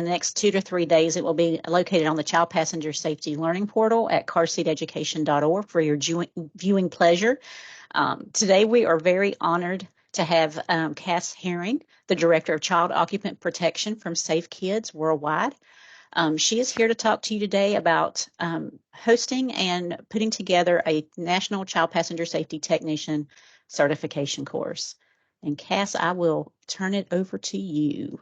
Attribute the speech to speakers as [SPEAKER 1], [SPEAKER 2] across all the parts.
[SPEAKER 1] in the next 2 to 3 days. It will be located on the Child Passenger Safety Learning Portal at carseateducation.org for your viewing pleasure. Today, we are very honored to have Cass Herring, the Director of Child Occupant Protection from Safe Kids Worldwide. She is here to talk to you today about hosting and putting together a National Child Passenger Safety Technician certification course. And Cass, I will turn it over to you.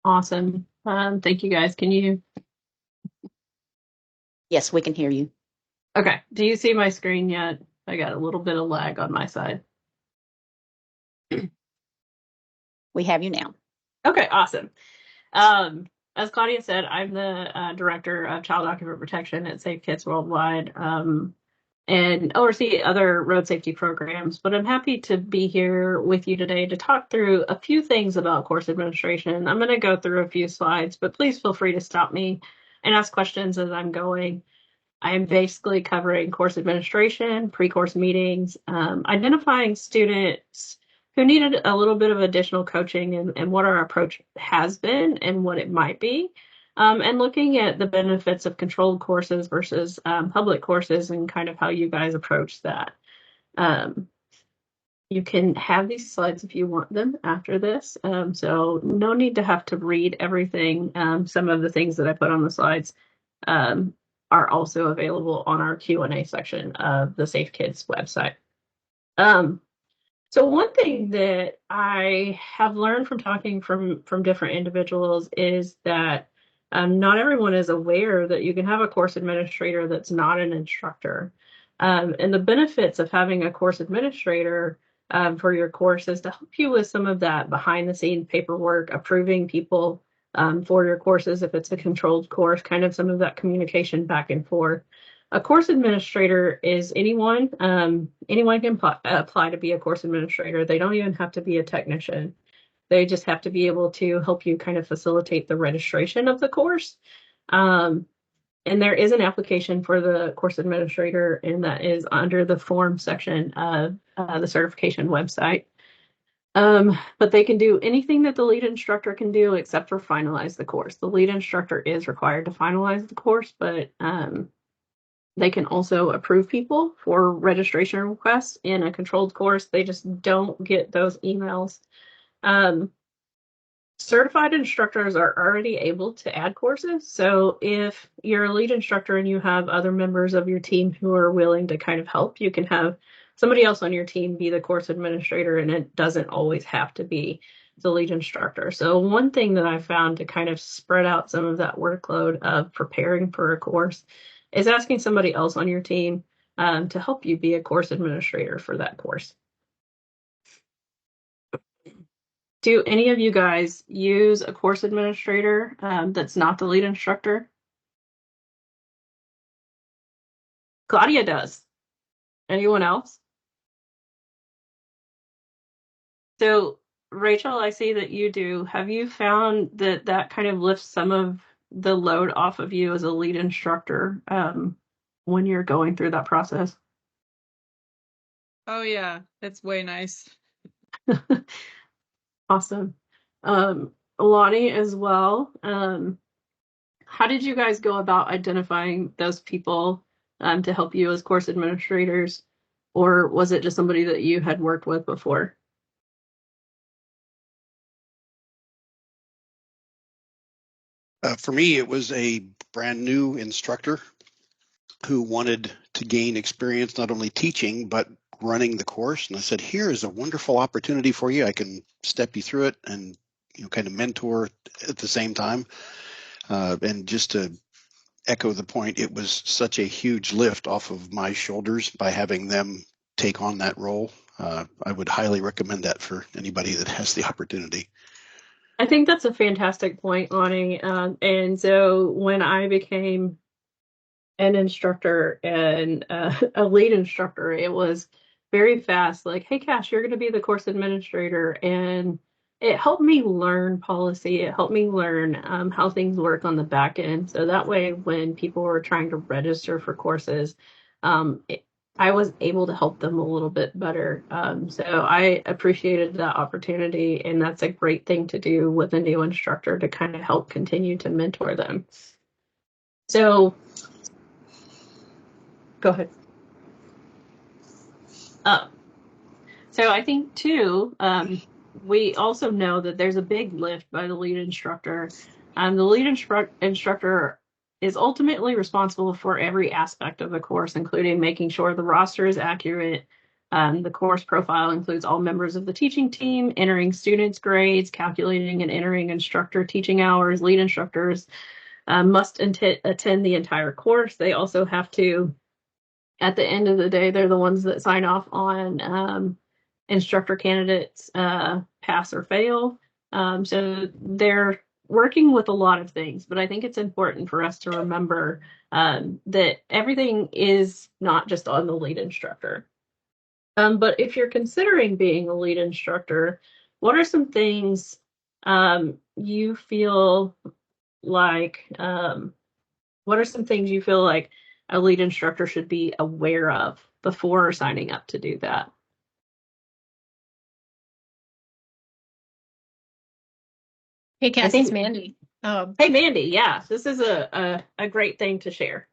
[SPEAKER 2] Awesome. Thank you guys. Can you?
[SPEAKER 1] Yes, we can hear you.
[SPEAKER 2] Okay. Do you see my screen yet? I got a little bit of lag on my side.
[SPEAKER 1] We have you now.
[SPEAKER 2] Okay, awesome. As Claudia said, I'm the Director of Child Occupant Protection at Safe Kids Worldwide, and oversee other road safety programs. But I'm happy to be here with you today to talk through a few things about course administration. I'm going to go through a few slides, but please feel free to stop me and ask questions as I'm going. I'm basically covering course administration, pre-course meetings, identifying students who needed a little bit of additional coaching and what our approach has been and what it might be, and looking at the benefits of controlled courses versus public courses and kind of how you guys approach that. You can have these slides if you want them after this, so no need to have to read everything. Some of the things that I put on the slides are also available on our Q&A section of the Safe Kids website. So one thing that I have learned from talking from different individuals is that not everyone is aware that you can have a course administrator that's not an instructor. And the benefits of having a course administrator for your course is to help you with some of that behind the scenes paperwork, approving people for your courses if it's a controlled course, kind of some of that communication back and forth. A course administrator is anyone. Anyone can apply to be a course administrator. They don't even have to be a technician. They just have to be able to help you kind of facilitate the registration of the course. And there is an application for the course administrator, and that is under the form section of the certification website. But they can do anything that the lead instructor can do except for finalize the course. The lead instructor is required to finalize the course, but they can also approve people for registration requests in a controlled course. They just don't get those emails. Certified instructors are already able to add courses. So if you're a lead instructor and you have other members of your team who are willing to kind of help, you can have somebody else on your team be the course administrator, and it doesn't always have to be the lead instructor. So one thing that I found to kind of spread out some of that workload of preparing for a course is asking somebody else on your team to help you be a course administrator for that course. Do any of you guys use a course administrator that's not the lead instructor? Claudia does. Anyone else? So, Rachel, I see that you do. Have you found that that kind of lifts some of the load off of you as a lead instructor when you're going through that process?
[SPEAKER 3] Oh yeah, it's way nice.
[SPEAKER 2] Awesome. Lonnie as well. How did you guys go about identifying those people to help you as course administrators, or was it just somebody that you had worked with before?
[SPEAKER 4] For me, it was a brand new instructor who wanted to gain experience not only teaching, but running the course. And I said, here is a wonderful opportunity for you. I can step you through it and kind of mentor at the same time. And just to echo the point, it was such a huge lift off of my shoulders by having them take on that role. I would highly recommend that for anybody that has the opportunity.
[SPEAKER 2] I think that's a fantastic point, Lonnie. And so when I became an instructor and a lead instructor, it was very fast. Like, hey, Cash, you're going to be the course administrator. And it helped me learn policy. It helped me learn how things work on the back end. So that way, when people were trying to register for courses, I was able to help them a little bit better. So I appreciated that opportunity, and that's a great thing to do with a new instructor to kind of help continue to mentor them. So go ahead. So I think too, we also know that there's a big lift by the lead instructor. The lead instructor is ultimately responsible for every aspect of the course, including making sure the roster is accurate. The course profile includes all members of the teaching team, entering students' grades, calculating and entering instructor teaching hours. Lead instructors must attend the entire course. They also have to, at the end of the day, they're the ones that sign off on instructor candidates pass or fail. So they're working with a lot of things, but I think it's important for us to remember that everything is not just on the lead instructor. But if you're considering being a lead instructor, what are some things you feel like, what are some things you feel like a lead instructor should be aware of before signing up to do that?
[SPEAKER 5] Hey, Cass, it's Mandy.
[SPEAKER 2] Hey, Mandy. Yeah, this is a great thing to share.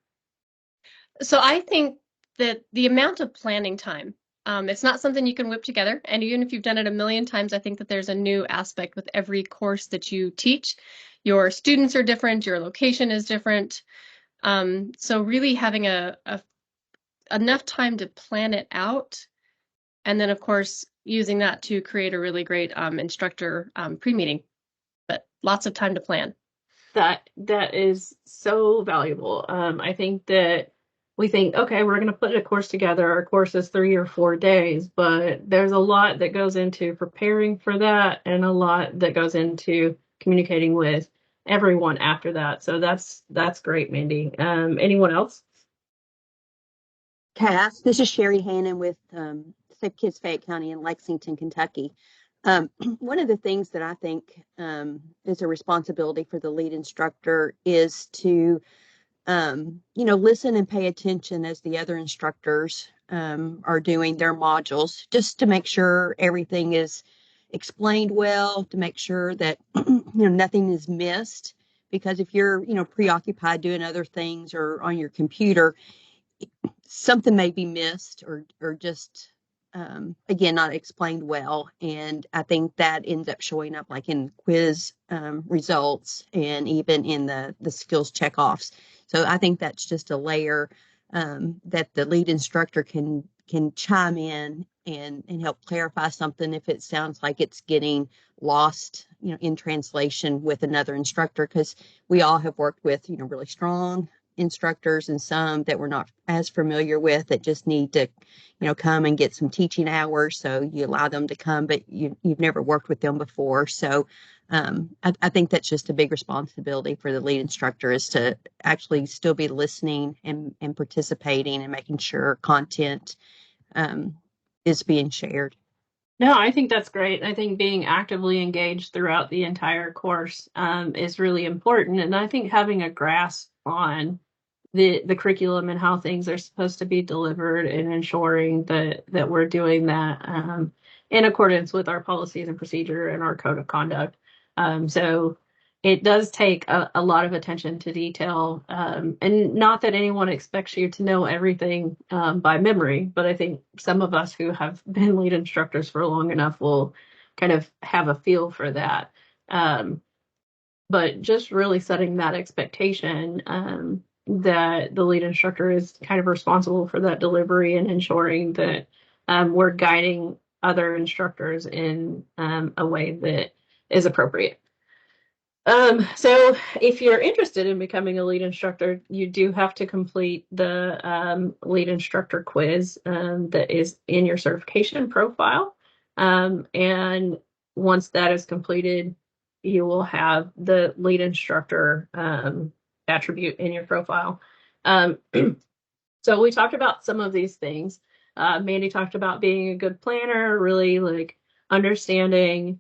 [SPEAKER 5] So I think that the amount of planning time, it's not something you can whip together. And even if you've done it a million times, I think that there's a new aspect with every course that you teach. Your students are different, your location is different. So really having enough time to plan it out, and then of course using that to create a really great instructor pre-meeting. But lots of time to plan.
[SPEAKER 2] That is so valuable. I think that we think, okay, we're going to put a course together. Our course is 3 or 4 days, but there's a lot that goes into preparing for that, and a lot that goes into communicating with everyone after that. So that's great, Mandy. Anyone else?
[SPEAKER 6] Cass, this is Sherry Hannon with Safe Kids Fayette County in Lexington, Kentucky. One of the things that I think is a responsibility for the lead instructor is to, listen and pay attention as the other instructors are doing their modules, just to make sure everything is explained well, to make sure that nothing is missed. Because if you're, preoccupied doing other things or on your computer, something may be missed or just again not explained well, and I think that ends up showing up like in quiz results and even in the skills checkoffs. So I think that's just a layer that the lead instructor can chime in and help clarify something if it sounds like it's getting lost in translation with another instructor, because we all have worked with really strong instructors and some that we're not as familiar with that just need to come and get some teaching hours, so you allow them to come, but you've never worked with them before. So I think that's just a big responsibility for the lead instructor, is to actually still be listening and participating and making sure content is being shared.
[SPEAKER 2] No, I think that's great. I think being actively engaged throughout the entire course is really important. And I think having a grasp on the curriculum and how things are supposed to be delivered, and ensuring that we're doing that in accordance with our policies and procedure and our code of conduct. So it does take a lot of attention to detail, and not that anyone expects you to know everything by memory, but I think some of us who have been lead instructors for long enough will kind of have a feel for that. But just really setting that expectation that the lead instructor is kind of responsible for that delivery, and ensuring that we're guiding other instructors in a way that is appropriate. So if you're interested in becoming a lead instructor, you do have to complete the lead instructor quiz that is in your certification profile. And once that is completed, you will have the lead instructor attribute in your profile. So we talked about some of these things. Mandy talked about being a good planner, really like understanding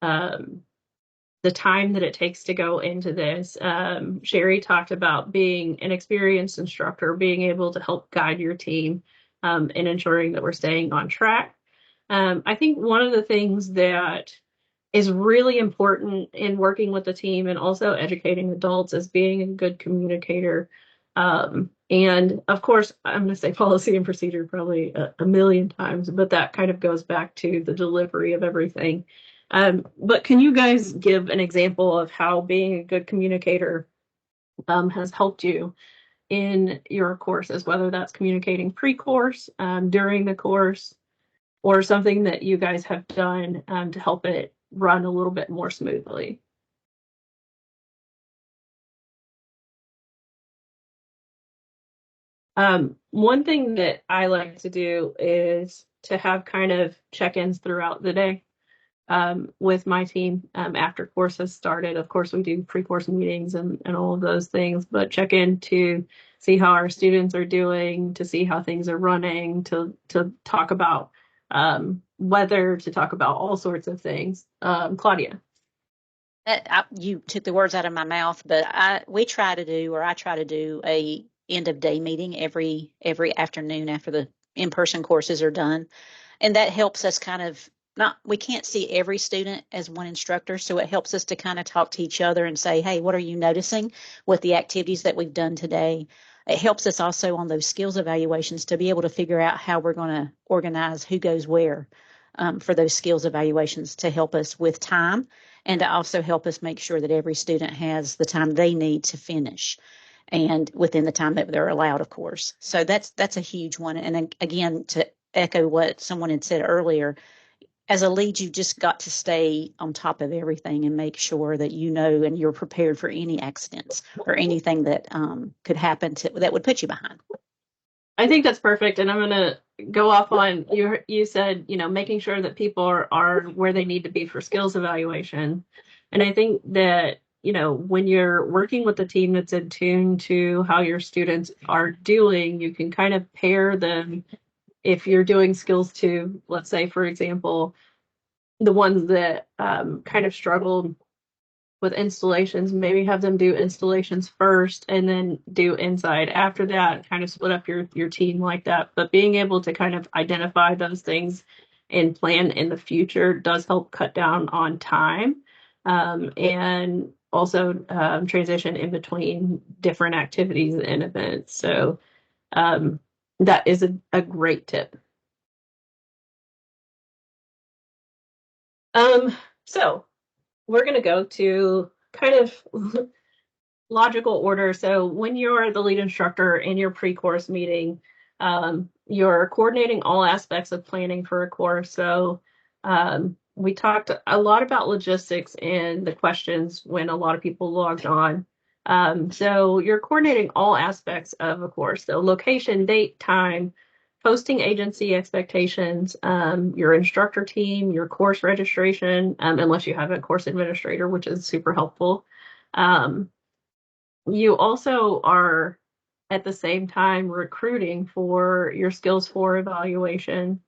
[SPEAKER 2] the time that it takes to go into this. Sherry talked about being an experienced instructor, being able to help guide your team. and ensuring that we're staying on track. I think one of the things that is really important in working with the team and also educating adults is being a good communicator. And of course, I'm going to say policy and procedure probably a million times, but that kind of goes back to the delivery of everything. But can you guys give an example of how being a good communicator has helped you in your courses, whether that's communicating pre-course, during the course, or something that you guys have done to help it run a little bit more smoothly? One thing that I like to do is to have kind of check-ins throughout the day with my team after course has started. Of course, we do pre-course meetings and all of those things, but check in to see how our students are doing, to see how things are running, to talk about weather, to talk about all sorts of things. Claudia.
[SPEAKER 1] You took the words out of my mouth, but I try to do a end of day meeting every afternoon after the in-person courses are done, and that helps us kind of not we can't see every student as one instructor, so it helps us to kind of talk to each other and say, hey, what are you noticing with the activities that we've done today? It helps us also on those skills evaluations to be able to figure out how we're going to organize who goes where for those skills evaluations to help us with time and to also help us make sure that every student has the time they need to finish and within the time that they're allowed, of course. So that's a huge one. And again, to echo what someone had said earlier, as a lead, you just got to stay on top of everything and make sure that you know and you're prepared for any accidents or anything that could happen that would put you behind.
[SPEAKER 2] I think that's perfect. And I'm going to go off on you said, making sure that people are where they need to be for skills evaluation. And I think that, when you're working with a team that's in tune to how your students are doing, you can kind of pair them. If you're doing skills to, let's say, for example, the ones that kind of struggled with installations, maybe have them do installations first and then do inside after that, kind of split up your team like that. But being able to kind of identify those things and plan in the future does help cut down on time, and also transition in between different activities and events. So that is a great tip. So we're going to go to kind of logical order. So when you're the lead instructor in your pre-course meeting, you're coordinating all aspects of planning for a course. So we talked a lot about logistics in the questions when a lot of people logged on. So you're coordinating all aspects of a course. So location, date, time, posting agency expectations, your instructor team, your course registration, unless you have a course administrator, which is super helpful. You also are at the same time recruiting for your skills for evaluation,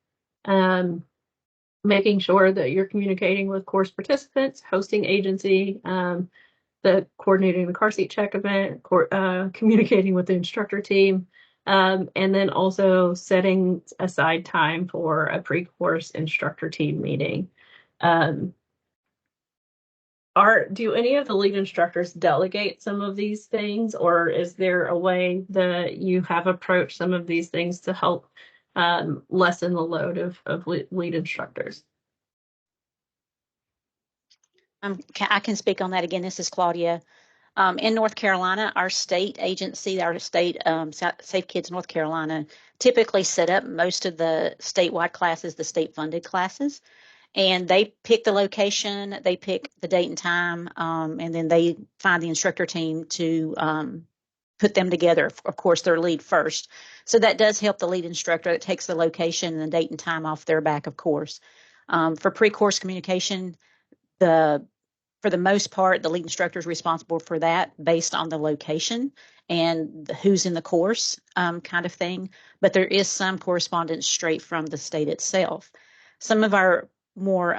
[SPEAKER 2] making sure that you're communicating with course participants, hosting agency, the coordinating the car seat check event, communicating with the instructor team, and then also setting aside time for a pre-course instructor team meeting. Do any of the lead instructors delegate some of these things, or is there a way that you have approached some of these things to help lessen the load of lead instructors?
[SPEAKER 1] I can speak on that again. This is Claudia. In North Carolina, our state agency, our state Safe Kids North Carolina, typically set up most of the statewide classes, the state-funded classes. And they pick the location, they pick the date and time, and then they find the instructor team to put them together. Of course, their lead first. So that does help the lead instructor. It takes the location and the date and time off their back, of course. For pre-course communication, for the most part, the lead instructor is responsible for that based on the location and who's in the course kind of thing. But there is some correspondence straight from the state itself. Some of our more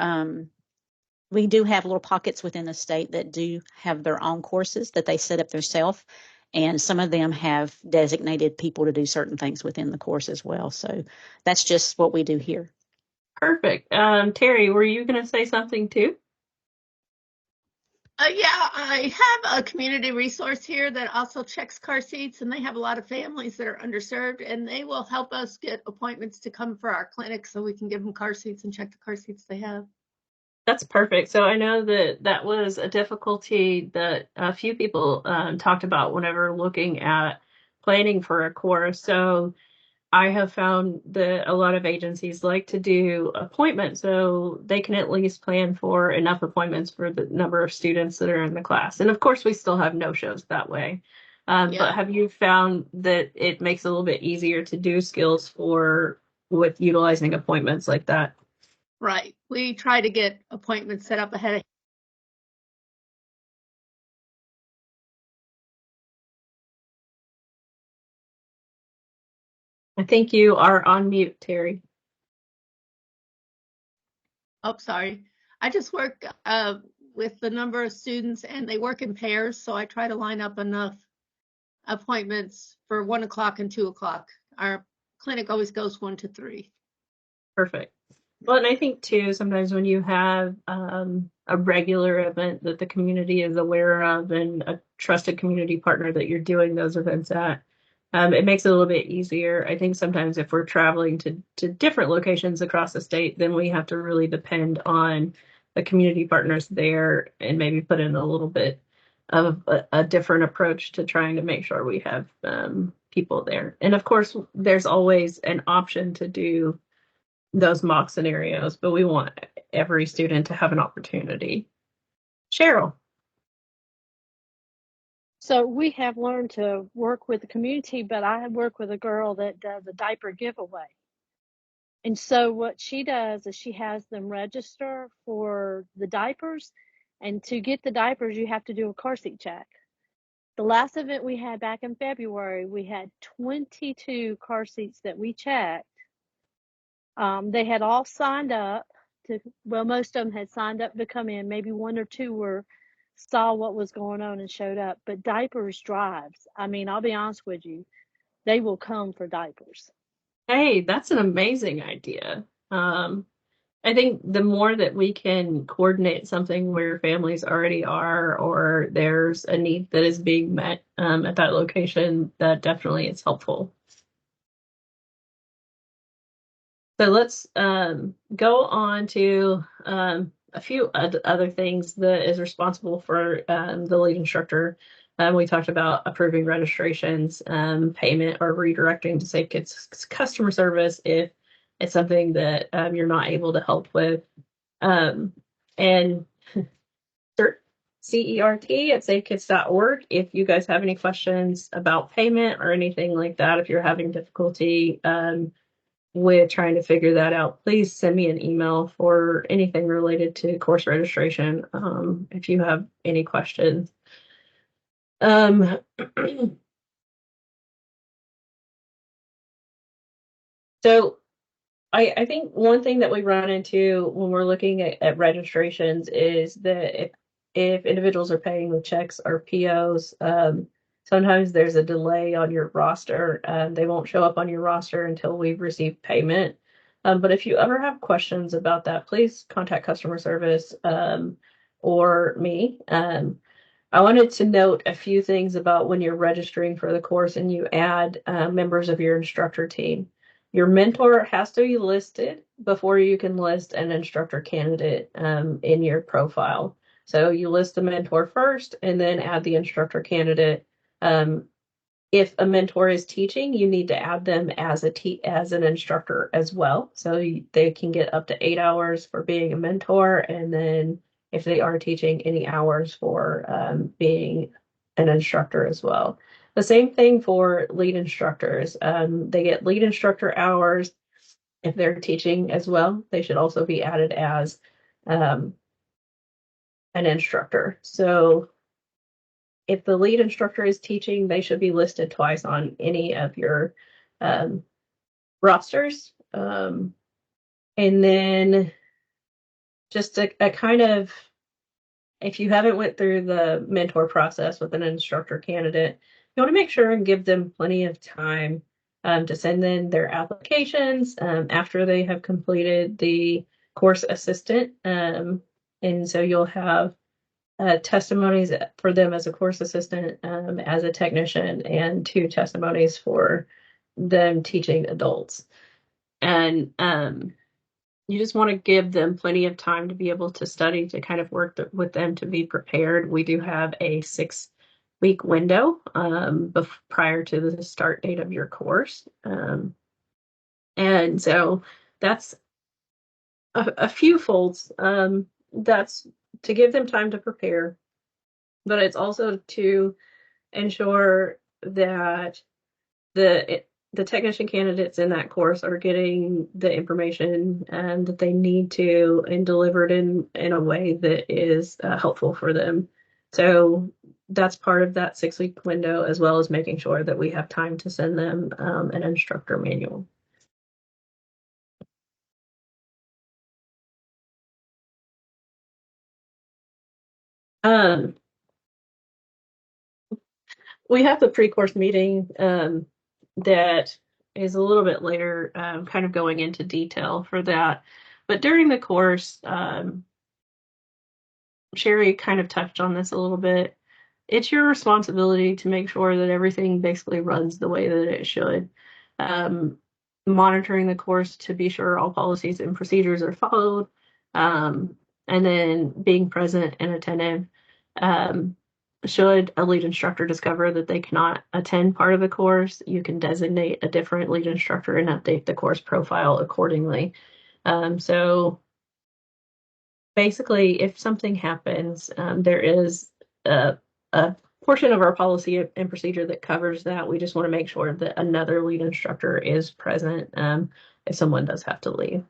[SPEAKER 1] we do have little pockets within the state that do have their own courses that they set up themselves, and some of them have designated people to do certain things within the course as well. So that's just what we do here.
[SPEAKER 2] Perfect. Terry, were you going to say something too?
[SPEAKER 7] Yeah, I have a community resource here that also checks car seats, and they have a lot of families that are underserved, and they will help us get appointments to come for our clinic so we can give them car seats and check the car seats they have.
[SPEAKER 2] That's perfect. So I know that that was a difficulty that a few people talked about whenever looking at planning for a course. So I have found that a lot of agencies like to do appointments so they can at least plan for enough appointments for the number of students that are in the class. And of course, we still have no-shows that way.
[SPEAKER 7] Yeah.
[SPEAKER 2] But have you found that it makes it a little bit easier to do skills with utilizing appointments like that?
[SPEAKER 7] Right. We try to get appointments set up ahead of.
[SPEAKER 2] I think you are on mute, Terry.
[SPEAKER 7] Oh, sorry. I just work with the number of students, and they work in pairs, so I try to line up enough appointments for 1 o'clock and 2 o'clock. Our clinic always goes 1 to 3.
[SPEAKER 2] Perfect. Well, and I think too, sometimes when you have a regular event that the community is aware of and a trusted community partner that you're doing those events at, it makes it a little bit easier. I think sometimes if we're traveling to different locations across the state, then we have to really depend on the community partners there and maybe put in a little bit of a different approach to trying to make sure we have people there. And of course, there's always an option to do those mock scenarios, but we want every student to have an opportunity. Cheryl.
[SPEAKER 8] So we have learned to work with the community, but I work with a girl that does a diaper giveaway. And so what she does is she has them register for the diapers, and to get the diapers, you have to do a car seat check. The last event we had back in February, we had 22 car seats that we checked. They had all signed up well, most of them had signed up to come in. Maybe one or two saw what was going on and showed up. But diapers drives. I mean, I'll be honest with you, they will come for diapers.
[SPEAKER 2] Hey, that's an amazing idea. I think the more that we can coordinate something where families already are, or there's a need that is being met at that location, that definitely is helpful. So let's go on to a few other things that is responsible for the lead instructor. We talked about approving registrations, payment, or redirecting to Safe Kids customer service if it's something that you're not able to help with. And CERT at safekids.org if you guys have any questions about payment or anything like that. If you're having difficulty with trying to figure that out, please send me an email for anything related to course registration if you have any questions. So I think one thing that we run into when we're looking at registrations is that if individuals are paying with checks or POs, sometimes there's a delay on your roster. They won't show up on your roster until we've received payment. But if you ever have questions about that, please contact customer service or me. I wanted to note a few things about when you're registering for the course and you add members of your instructor team. Your mentor has to be listed before you can list an instructor candidate in your profile. So you list the mentor first and then add the instructor candidate. If a mentor is teaching, you need to add them as an instructor as well. So they can get up to 8 hours for being a mentor, and then if they are teaching, any hours for being an instructor as well. The same thing for lead instructors. They get lead instructor hours. If they're teaching as well, they should also be added as an instructor. So if the lead instructor is teaching, they should be listed twice on any of your rosters. And then just a kind of, if you haven't went through the mentor process with an instructor candidate, you want to make sure and give them plenty of time to send in their applications after they have completed the course assistant. And so you'll have testimonies for them as a course assistant, as a technician, and 2 testimonies for them teaching adults. And you just want to give them plenty of time to be able to study, to kind of work with them to be prepared. We do have a 6-week window prior to the start date of your course. And so that's a few folds. That's to give them time to prepare, but it's also to ensure that the technician candidates in that course are getting the information that they need to and delivered in a way that is helpful for them. So that's part of that 6-week window, as well as making sure that we have time to send them an instructor manual. We have the pre-course meeting that is a little bit later, kind of going into detail for that. But during the course, Sherry kind of touched on this a little bit. It's your responsibility to make sure that everything basically runs the way that it should. Monitoring the course to be sure all policies and procedures are followed, and then being present and attentive. Should a lead instructor discover that they cannot attend part of the course, you can designate a different lead instructor and update the course profile accordingly. So basically, if something happens, there is a portion of our policy and procedure that covers that. We just want to make sure that another lead instructor is present if someone does have to leave.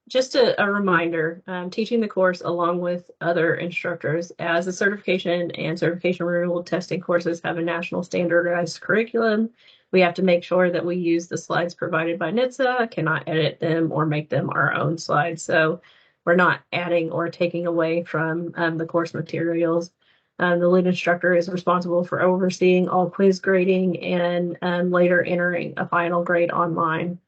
[SPEAKER 2] Just a reminder, teaching the course along with other instructors, as the certification and certification renewal testing courses have a national standardized curriculum. We have to make sure that we use the slides provided by NHTSA, cannot edit them or make them our own slides. So we're not adding or taking away from the course materials. The lead instructor is responsible for overseeing all quiz grading and later entering a final grade online.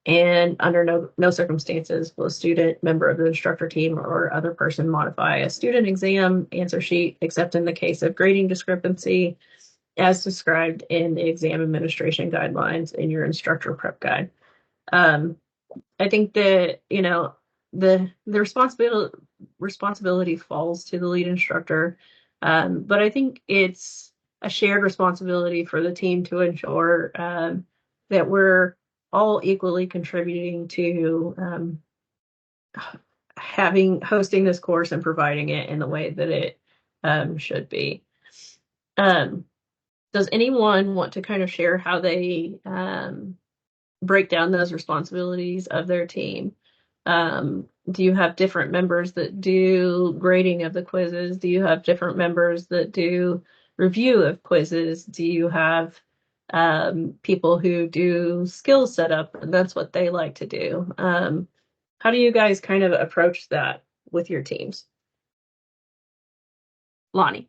[SPEAKER 2] And under no circumstances will a student, member of the instructor team, or other person modify a student exam answer sheet, except in the case of grading discrepancy, as described in the exam administration guidelines in your instructor prep guide. I think that, the responsibility falls to the lead instructor, but I think it's a shared responsibility for the team to ensure that we're all equally contributing to hosting this course and providing it in the way that it should be. Does anyone want to kind of share how they break down those responsibilities of their team? Do you have different members that do grading of the quizzes? Do you have different members that do review of quizzes? Do you have people who do skill setup, and that's what they like to do? How do you guys kind of approach that with your teams? Lonnie.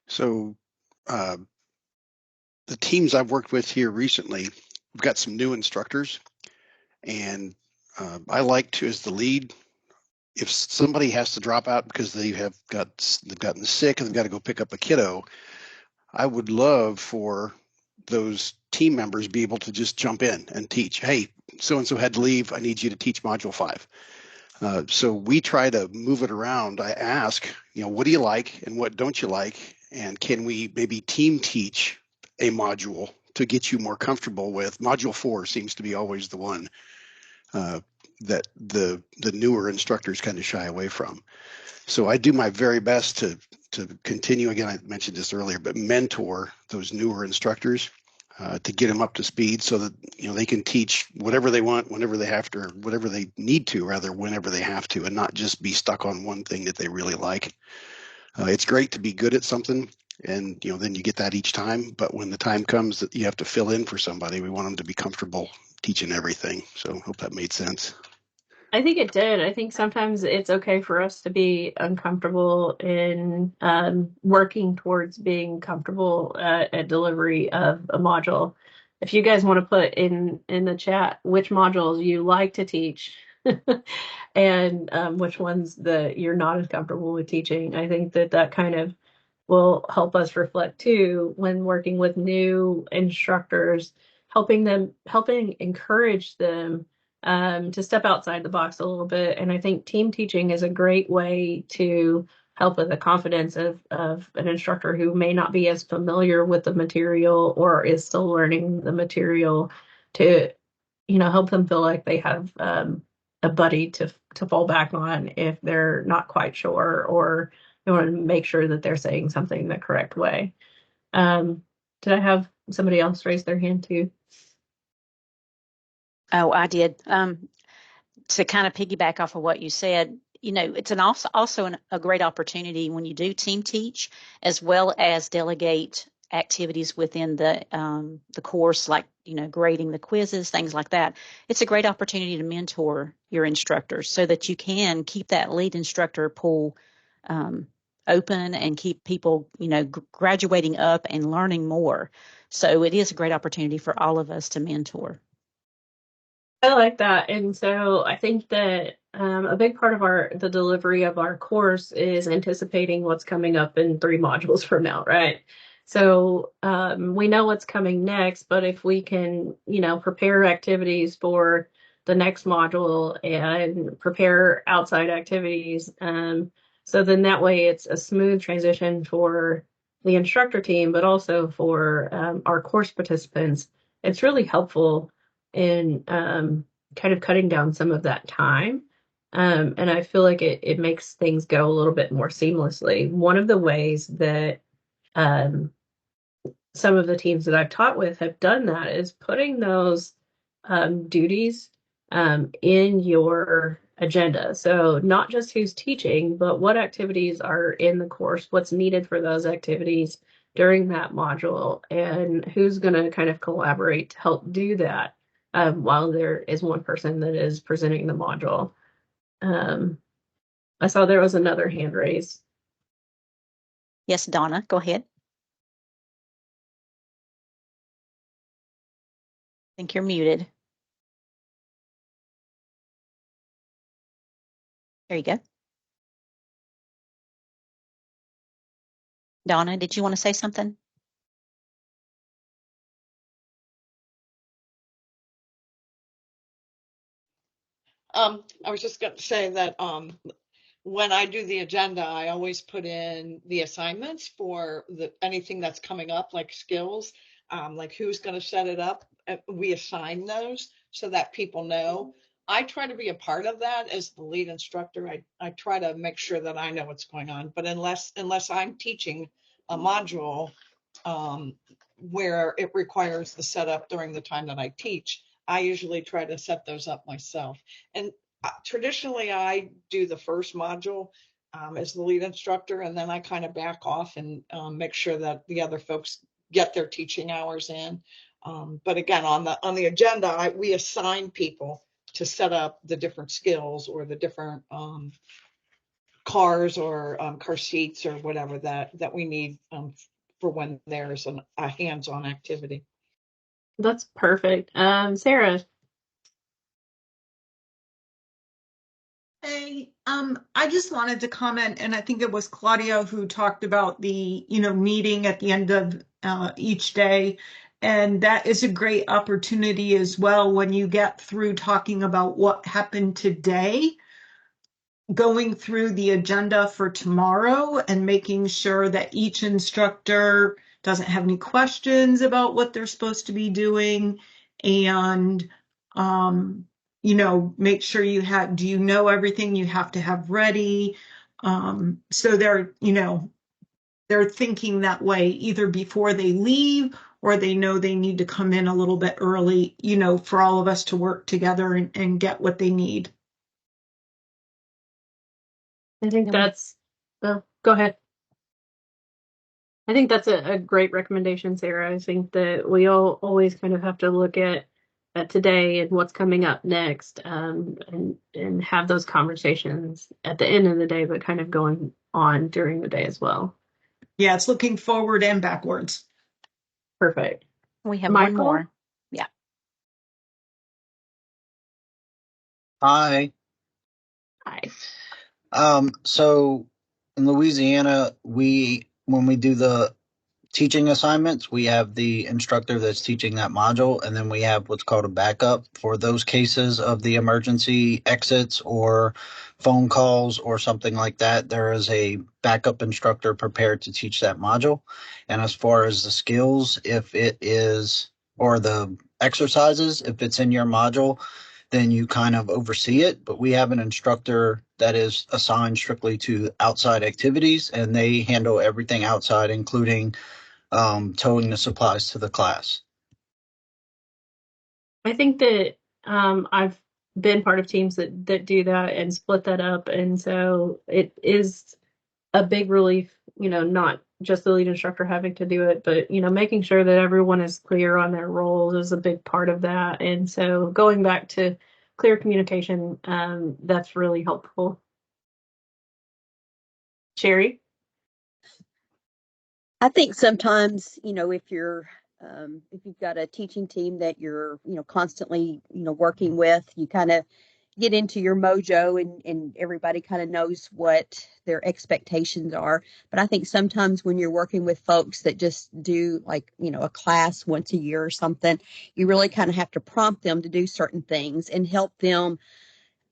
[SPEAKER 4] So the teams I've worked with here recently, we've got some new instructors, and I like to, as the lead, if somebody has to drop out because they've gotten sick and they've got to go pick up a kiddo, I would love for those team members be able to just jump in and teach. Hey, so-and-so had to leave. I need you to teach module 5. So we try to move it around. I ask, what do you like and what don't you like? And can we maybe team teach a module to get you more comfortable with? Module 4 seems to be always the one that the newer instructors kind of shy away from. So I do my very best to continue, again, I mentioned this earlier, but mentor those newer instructors to get them up to speed so that they can teach whatever they want, whenever they have to, or whatever they need to, rather, whenever they have to, and not just be stuck on one thing that they really like. It's great to be good at something And, then you get that each time. But when the time comes that you have to fill in for somebody, we want them to be comfortable teaching everything. So I hope that made sense.
[SPEAKER 2] I think it did. I think sometimes it's okay for us to be uncomfortable in working towards being comfortable at delivery of a module. If you guys want to put in the chat which modules you like to teach and which ones that you're not as comfortable with teaching, I think that kind of will help us reflect too when working with new instructors, helping encourage them to step outside the box a little bit. And I think team teaching is a great way to help with the confidence of an instructor who may not be as familiar with the material or is still learning the material to, help them feel like they have a buddy to fall back on if they're not quite sure or they want to make sure that they're saying something the correct way. Did I have somebody else raise their hand too?
[SPEAKER 1] Oh, I did. To kind of piggyback off of what you said, it's also a great opportunity when you do team teach, as well as delegate activities within the course, like grading the quizzes, things like that. It's a great opportunity to mentor your instructors so that you can keep that lead instructor pool open and keep people graduating up and learning more. So it is a great opportunity for all of us to mentor.
[SPEAKER 2] I like that. And so I think that a big part of the delivery of our course is anticipating what's coming up in 3 modules from now, right? So we know what's coming next, but if we can, prepare activities for the next module and prepare outside activities, so then that way it's a smooth transition for the instructor team, but also for our course participants. It's really helpful in kind of cutting down some of that time. And I feel like it makes things go a little bit more seamlessly. One of the ways that some of the teams that I've taught with have done that is putting those duties in your agenda. So not just who's teaching, but what activities are in the course, what's needed for those activities during that module, and who's going to kind of collaborate to help do that while there is one person that is presenting the module. I saw there was another hand raised.
[SPEAKER 1] Yes, Donna, go ahead. I think you're muted. There you go. Donna, did you want to say something?
[SPEAKER 9] I was just going to say that when I do the agenda, I always put in the assignments for anything that's coming up, like skills, like who's going to set it up. We assign those so that people know. I try to be a part of that as the lead instructor. I try to make sure that I know what's going on. But unless I'm teaching a module where it requires the setup during the time that I teach, I usually try to set those up myself. And traditionally, I do the first module as the lead instructor, and then I kind of back off and make sure that the other folks get their teaching hours in. But again, on the agenda, we assign people to set up the different skills or the different cars or car seats or whatever that we need for when there's a hands-on activity.
[SPEAKER 2] That's perfect. Sarah.
[SPEAKER 10] Hey, I just wanted to comment, and I think it was Claudia who talked about the, meeting at the end of each day. And that is a great opportunity as well when you get through talking about what happened today, going through the agenda for tomorrow and making sure that each instructor doesn't have any questions about what they're supposed to be doing. And make sure do you know everything you have to have ready? So they're thinking that way either before they leave or they know they need to come in a little bit early, for all of us to work together and get what they need.
[SPEAKER 2] I think that's, well, go ahead. I think that's a great recommendation, Sarah. I think that we all always kind of have to look at today and what's coming up next, and have those conversations at the end of the day, but kind of going on during the day as well.
[SPEAKER 10] Yeah, it's looking forward and backwards.
[SPEAKER 2] Perfect.
[SPEAKER 1] We have one
[SPEAKER 2] Michael?
[SPEAKER 1] more. Yeah.
[SPEAKER 11] Hi.
[SPEAKER 2] Hi.
[SPEAKER 11] So in Louisiana, when we do the teaching assignments, we have the instructor that's teaching that module, and then we have what's called a backup for those cases of the emergency exits or phone calls or something like that. There is a backup instructor prepared to teach that module. And as far as the skills, if it is, or the exercises, if it's in your module, then you kind of oversee it. But we have an instructor that is assigned strictly to outside activities, and they handle everything outside, including towing the supplies to the class.
[SPEAKER 2] I think that I've been part of teams that do that and split that up, and so it is a big relief, not just the lead instructor having to do it, but making sure that everyone is clear on their roles is a big part of that. And so going back to clear communication, that's really helpful. Sherry?
[SPEAKER 6] I think sometimes, if you've got a teaching team that you're, constantly, working with, you kind of get into your mojo and everybody kind of knows what their expectations are. But I think sometimes when you're working with folks that just do like, a class once a year or something, you really kind of have to prompt them to do certain things and help them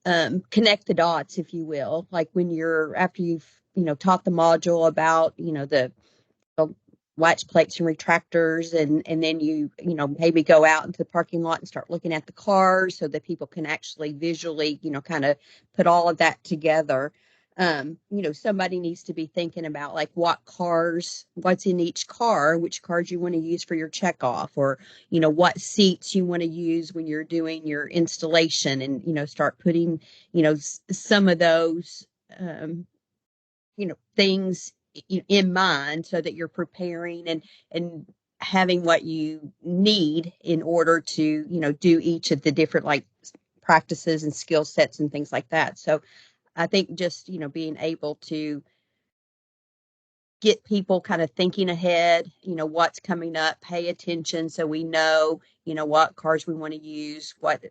[SPEAKER 6] connect the dots, if you will. Like when after you've, taught the module about, the latch plates and retractors, and then maybe go out into the parking lot and start looking at the cars so that people can actually visually kind of put all of that together. Somebody needs to be thinking about like what's in each car, which cars you want to use for your check off, or what seats you want to use when you're doing your installation, and start putting some of those things in mind so that you're preparing and having what you need in order to do each of the different like practices and skill sets and things like that. So I think just being able to get people kind of thinking ahead, what's coming up, pay attention so we know what cars we want to use, what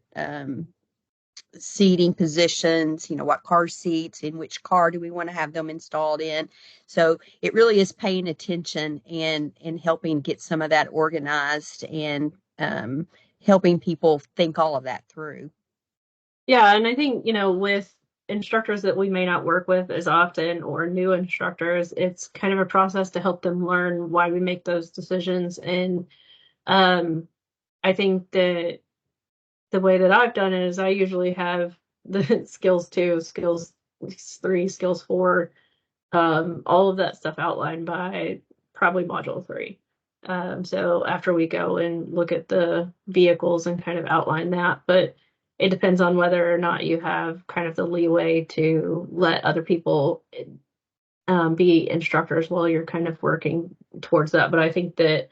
[SPEAKER 6] seating positions, what car seats, in which car do we want to have them installed in. So it really is paying attention and helping get some of that organized, and helping people think all of that through.
[SPEAKER 2] Yeah, and I think, with instructors that we may not work with as often, or new instructors, it's kind of a process to help them learn why we make those decisions. And I think that the way that I've done it is I usually have the skills 2, skills 3, skills 4, all of that stuff outlined by probably module 3. So after we go and look at the vehicles and kind of outline that, but it depends on whether or not you have kind of the leeway to let other people be instructors while you're kind of working towards that. But I think that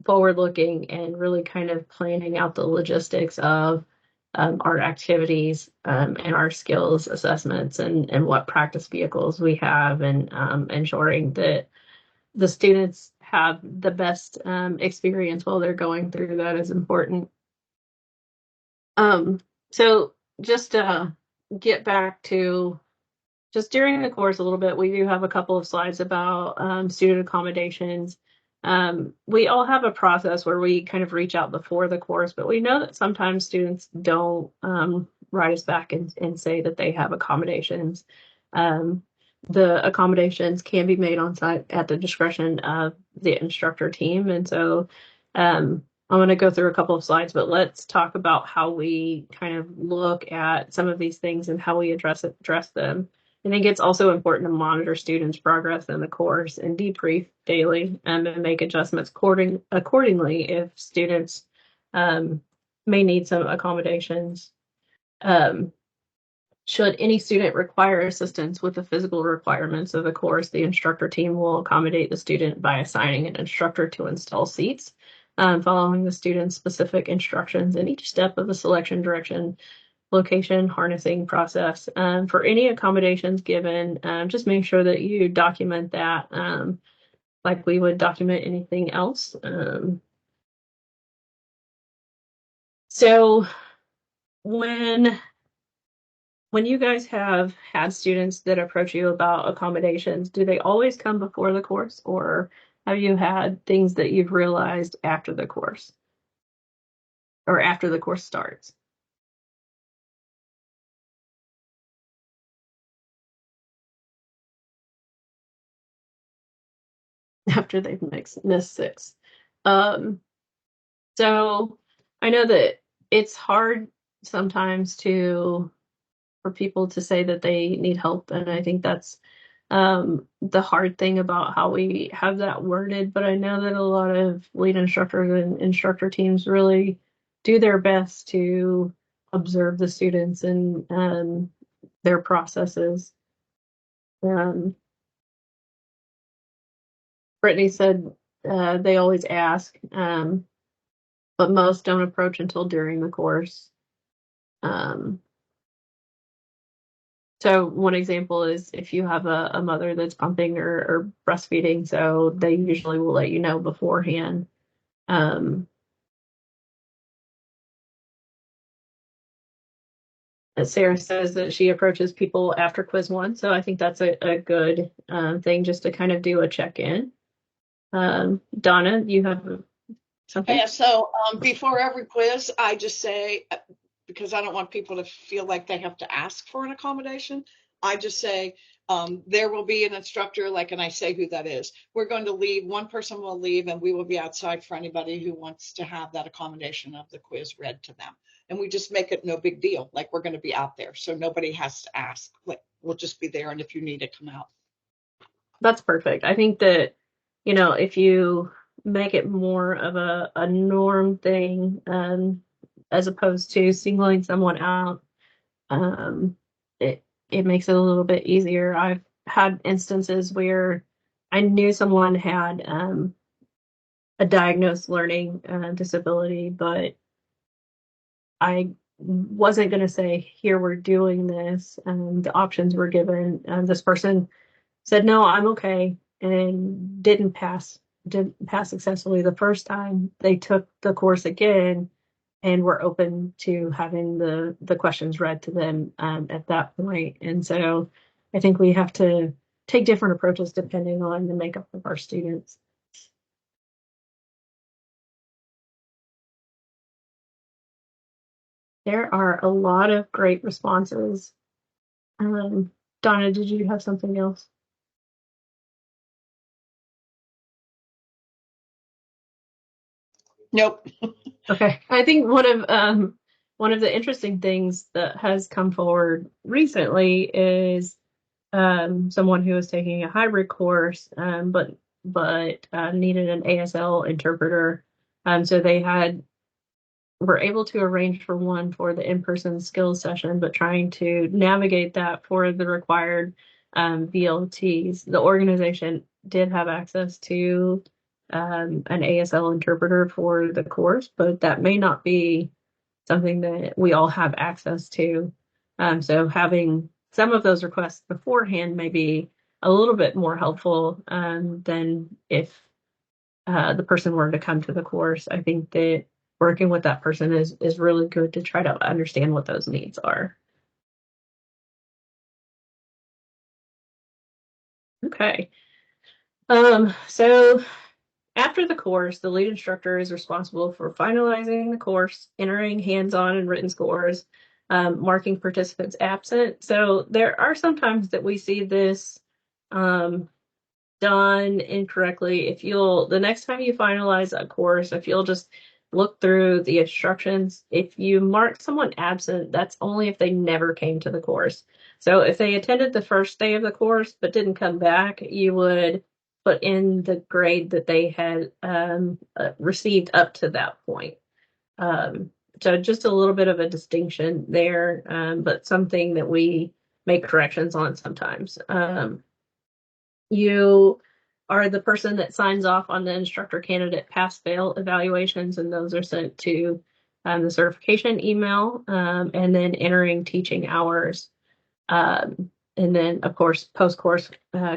[SPEAKER 2] forward looking and really kind of planning out the logistics of our activities and our skills assessments, and what practice vehicles we have, and ensuring that the students have the best experience while they're going through that is important. So just get back to just during the course a little bit, we do have a couple of slides about student accommodations. We all have a process where we kind of reach out before the course, but we know that sometimes students don't write us back and say that they have accommodations. The accommodations can be made on site at the discretion of the instructor team. And so I'm going to go through a couple of slides, but let's talk about how we kind of look at some of these things and how we address them. I think it's also important to monitor students' progress in the course and debrief daily, and make adjustments accordingly if students may need some accommodations. Should any student require assistance with the physical requirements of the course, the instructor team will accommodate the student by assigning an instructor to install seats, following the student's specific instructions in each step of the selection, direction, location, harnessing process. For any accommodations given, just make sure that you document that like we would document anything else. So when you guys have had students that approach you about accommodations, do they always come before the course, or have you had things that you've realized after the course or after the course starts? After they've missed 6. So I know that it's hard sometimes for people to say that they need help, and I think that's the hard thing about how we have that worded. But I know that a lot of lead instructors and instructor teams really do their best to observe the students and their processes. Brittany said they always ask, but most don't approach until during the course. So one example is if you have a mother that's pumping or breastfeeding, so they usually will let you know beforehand. Sarah says that she approaches people after quiz 1, so I think that's a good thing just to kind of do a check-in. Donna, you have something?
[SPEAKER 9] Yeah, so before every quiz, I just say, because I don't want people to feel like they have to ask for an accommodation, I just say, there will be an instructor, and I say who that is. We're going to leave, one person will leave, and we will be outside for anybody who wants to have that accommodation of the quiz read to them. And we just make it no big deal, like we're going to be out there, so nobody has to ask. We'll just be there, and if you need it, come out.
[SPEAKER 2] That's perfect. I think that, if you make it more of a norm thing, as opposed to singling someone out, it makes it a little bit easier. I've had instances where I knew someone had a diagnosed learning disability, but I wasn't going to say, here, we're doing this. The options were given. This person said, no, I'm okay, and didn't pass successfully the first time. They took the course again and were open to having the questions read to them at that point. And so I think we have to take different approaches depending on the makeup of our students. There are a lot of great responses. Donna, did you have something else?
[SPEAKER 9] Nope.
[SPEAKER 2] Okay. I think one of the interesting things that has come forward recently is someone who was taking a hybrid course, but needed an ASL interpreter. So they were able to arrange for one for the in-person skills session, but trying to navigate that for the required VLTs. The organization did have access to an ASL interpreter for the course, but that may not be something that we all have access to. So having some of those requests beforehand may be a little bit more helpful than if the person were to come to the course. I think that working with that person is really good to try to understand what those needs are. Okay. So after the course, the lead instructor is responsible for finalizing the course, entering hands-on and written scores, marking participants absent. So there are some times that we see this done incorrectly. The next time you finalize a course, if you'll just look through the instructions, if you mark someone absent, that's only if they never came to the course. So if they attended the first day of the course but didn't come back, you would put in the grade that they had received up to that point. So just a little bit of a distinction there, but something that we make corrections on sometimes. You are the person that signs off on the instructor candidate pass-fail evaluations, and those are sent to the certification email, and then entering teaching hours. And then, of course, post-course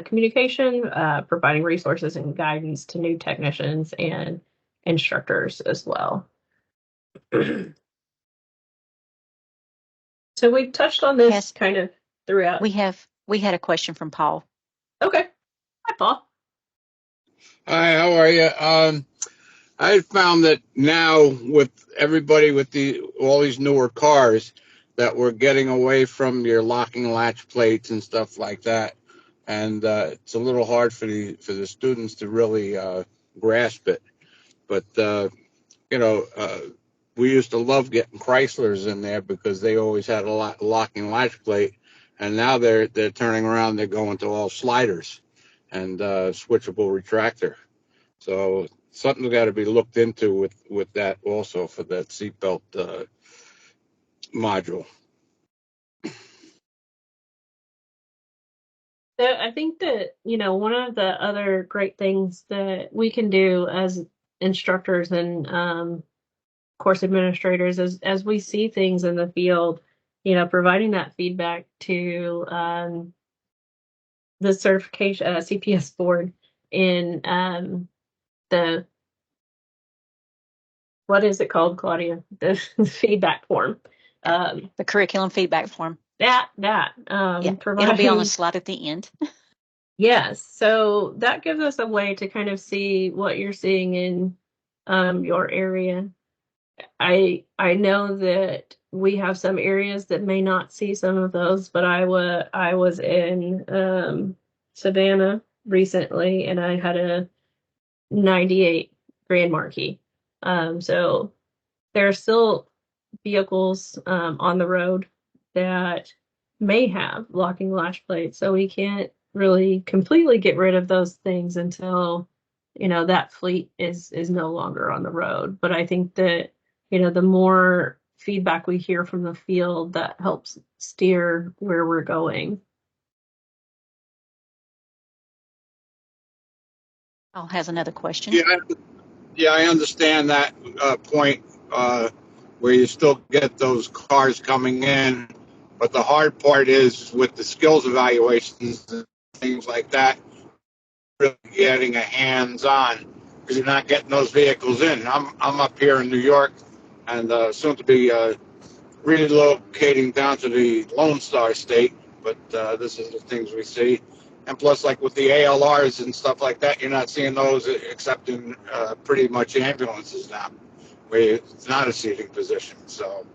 [SPEAKER 2] communication, providing resources and guidance to new technicians and instructors as well. So we've touched on this
[SPEAKER 1] Yes.
[SPEAKER 2] kind of throughout.
[SPEAKER 1] We had a question from Paul.
[SPEAKER 2] Okay. Hi, Paul.
[SPEAKER 12] Hi, how are you? I found that now with everybody with all these newer cars that we're getting away from your locking latch plates and stuff like that, and it's a little hard for the students to really grasp it. But we used to love getting Chryslers in there because they always had a locking latch plate, and now they're turning around, they're going to all sliders and switchable retractor. So something's got to be looked into with that also for that seatbelt module.
[SPEAKER 2] So I think that, one of the other great things that we can do as instructors and course administrators is as we see things in the field, providing that feedback to the certification CPS board in the, what is it called, Claudia? The feedback form.
[SPEAKER 1] The curriculum feedback form.
[SPEAKER 2] Yeah,
[SPEAKER 1] it'll be on the slide at the end.
[SPEAKER 2] Yes, so that gives us a way to kind of see what you're seeing in your area. I know that we have some areas that may not see some of those, but I was in Savannah recently, and I had a 98 Grand Marquis. So there are still vehicles on the road that may have locking latch plates, so we can't really completely get rid of those things until that fleet is no longer on the road. But I think that the more feedback we hear from the field, that helps steer where we're going.
[SPEAKER 1] Paul has another question.
[SPEAKER 12] Yeah, I understand that point where you still get those cars coming in, but the hard part is with the skills evaluations and things like that, really getting a hands-on because you're not getting those vehicles in. I'm up here in New York, and soon to be relocating down to the Lone Star State, but this is the things we see. And plus, like with the ALRs and stuff like that, you're not seeing those except in pretty much ambulances now, where it's not a seating position. So,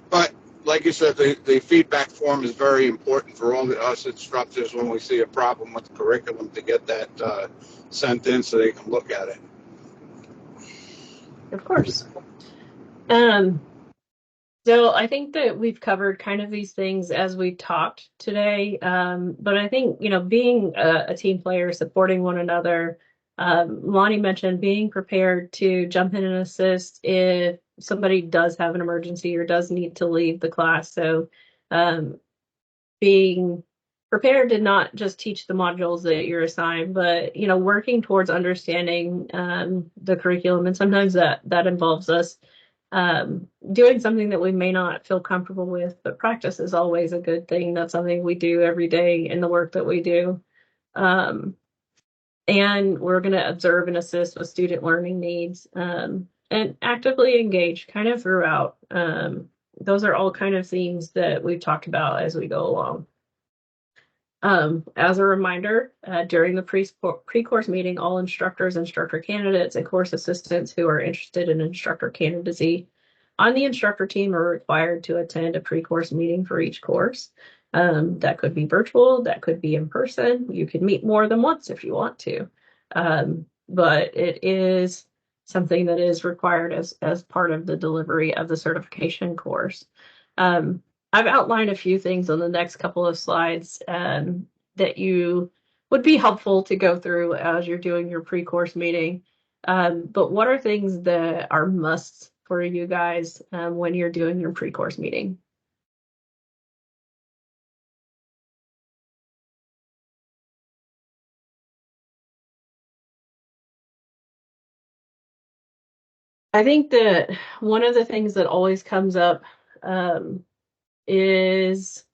[SPEAKER 12] but like you said, the feedback form is very important for all us instructors when we see a problem with the curriculum to get that sent in so they can look at it.
[SPEAKER 2] Of course. So I think that we've covered kind of these things as we talked today. But I think, being a team player, supporting one another, Lonnie mentioned being prepared to jump in and assist if somebody does have an emergency or does need to leave the class. So being prepared to not just teach the modules that you're assigned, but, working towards understanding the curriculum. And sometimes that involves us doing something that we may not feel comfortable with, but practice is always a good thing. That's something we do every day in the work that we do. And we're going to observe and assist with student learning needs and actively engage kind of throughout. Those are all kind of themes that we've talked about as we go along. As a reminder, during the pre-course meeting, all instructors, instructor candidates, and course assistants who are interested in instructor candidacy on the instructor team are required to attend a pre-course meeting for each course. That could be virtual, that could be in person. You could meet more than once if you want to. But it is something that is required as part of the delivery of the certification course. I've outlined a few things on the next couple of slides that you would be helpful to go through as you're doing your pre-course meeting. But what are things that are musts for you guys when you're doing your pre-course meeting. I think that one of the things that always comes up is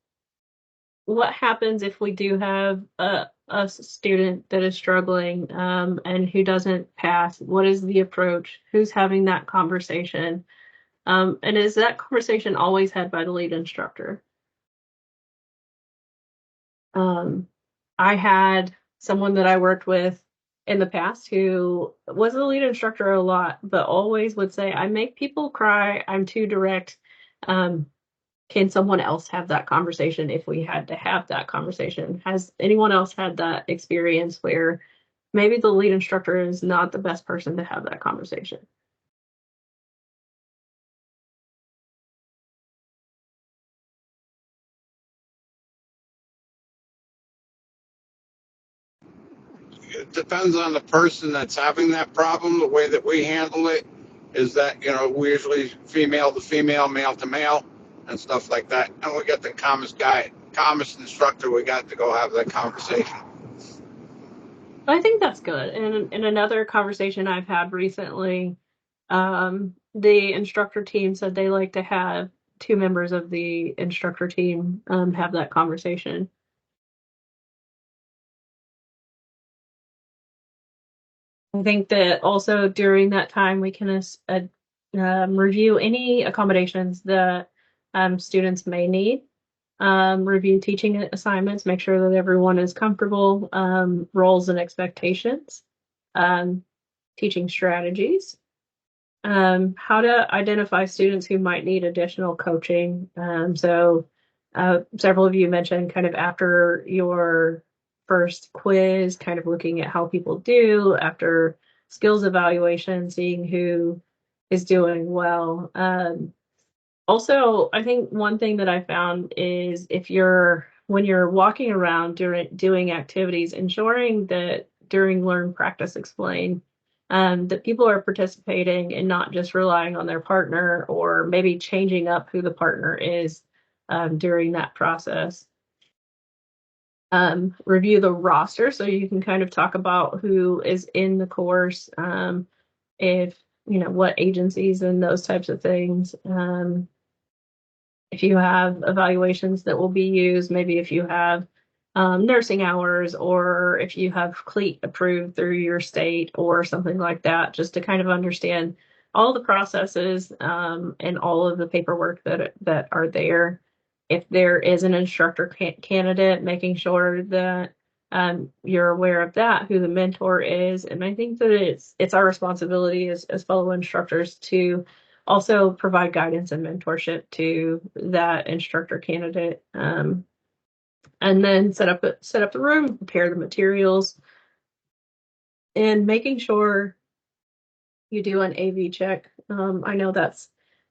[SPEAKER 2] what happens if we do have a student that is struggling and who doesn't pass? What is the approach? Who's having that conversation? And is that conversation always had by the lead instructor? I had someone that I worked with in the past who was the lead instructor a lot, but always would say, I make people cry, I'm too direct. Can someone else have that conversation if we had to have that conversation? Has anyone else had that experience where maybe the lead instructor is not the best person to have that conversation?
[SPEAKER 12] It depends on the person that's having that problem. The way that we handle it is that, we usually female to female, male to male, and stuff like that. And we get the calmest instructor we got to go have that conversation.
[SPEAKER 2] I think that's good. And in another conversation I've had recently, the instructor team said they like to have two members of the instructor team have that conversation. I think that also during that time we can review any accommodations that students may need, review teaching assignments, make sure that everyone is comfortable, roles and expectations, teaching strategies, how to identify students who might need additional coaching. Several of you mentioned kind of after your first quiz, kind of looking at how people do after skills evaluation, seeing who is doing well. Also, I think one thing that I found is when you're walking around doing activities, ensuring that during learn, practice, explain, that people are participating and not just relying on their partner or maybe changing up who the partner is during that process. Review the roster so you can kind of talk about who is in the course, if what agencies and those types of things. If you have evaluations that will be used, maybe if you have nursing hours or if you have CLEAT approved through your state or something like that, just to kind of understand all the processes and all of the paperwork that are there. If there is an instructor candidate, making sure that you're aware of that, who the mentor is. And I think that it's our responsibility as fellow instructors to also provide guidance and mentorship to that instructor candidate, and then set up the room, prepare the materials, and making sure you do an AV check. I know that's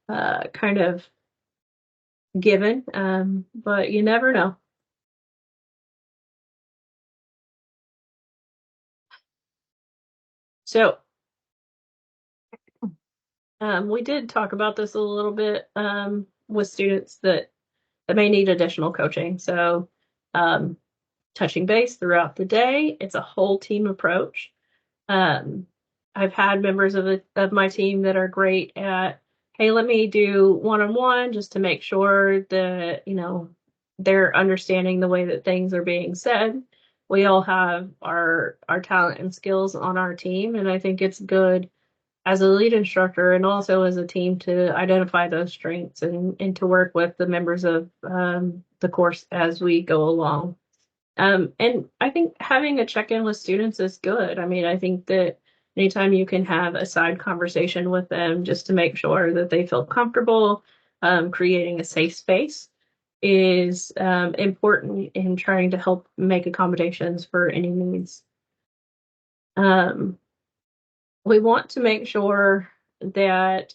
[SPEAKER 2] kind of given, but you never know. So we did talk about this a little bit with students that may need additional coaching. So touching base throughout the day. It's a whole team approach. I've had members of my team that are great at, hey, let me do one-on-one just to make sure that, they're understanding the way that things are being said. We all have our talent and skills on our team, and I think it's good as a lead instructor and also as a team to identify those strengths and to work with the members of the course as we go along. And I think having a check-in with students is good. I mean, I think that anytime you can have a side conversation with them just to make sure that they feel comfortable, creating a safe space is important in trying to help make accommodations for any needs. We want to make sure that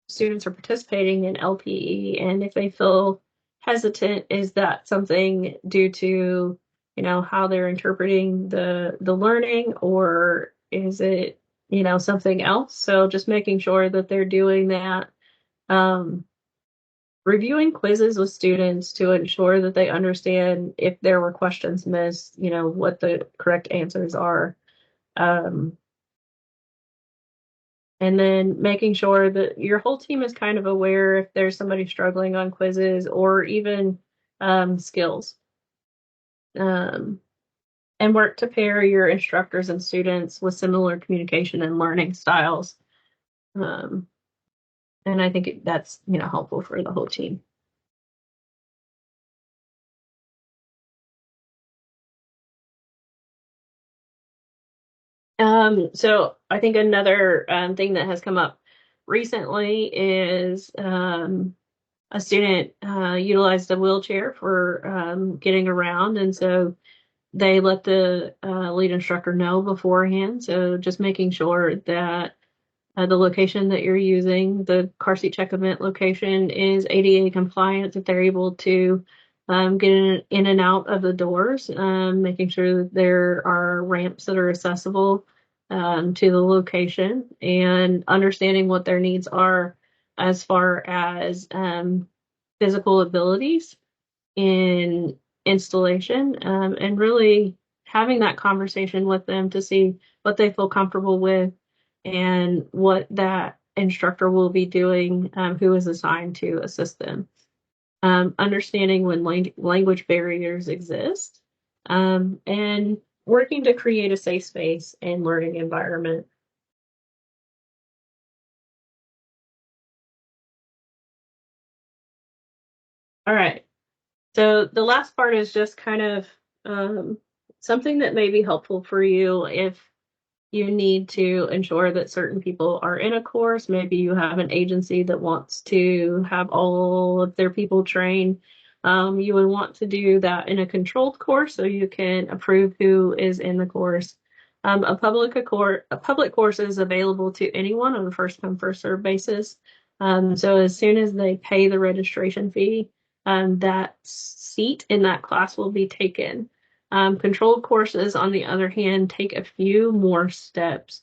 [SPEAKER 2] students are participating in LPE, and if they feel hesitant, is that something due to how they're interpreting the learning, or is it something else. So just making sure that they're doing that. Reviewing quizzes with students to ensure that they understand if there were questions missed, what the correct answers are. And then making sure that your whole team is kind of aware if there's somebody struggling on quizzes or even skills. And work to pair your instructors and students with similar communication and learning styles. And I think that's, helpful for the whole team. So I think another thing that has come up recently is a student utilized a wheelchair for getting around, and so they let the lead instructor know beforehand. So just making sure that the location that you're using, the car seat check event location, is ADA compliant, that they're able to get in and out of the doors, making sure that there are ramps that are accessible to the location, and understanding what their needs are as far as physical abilities in installation, and really having that conversation with them to see what they feel comfortable with and what that instructor will be doing, who is assigned to assist them. Understanding when language barriers exist, and working to create a safe space and learning environment. All right. So the last part is just kind of something that may be helpful for you if you need to ensure that certain people are in a course. Maybe you have an agency that wants to have all of their people trained. You would want to do that in a controlled course so you can approve who is in the course. A public course is available to anyone on a first come first serve basis. So as soon as they pay the registration fee, that seat in that class will be taken. Controlled courses, on the other hand, take a few more steps.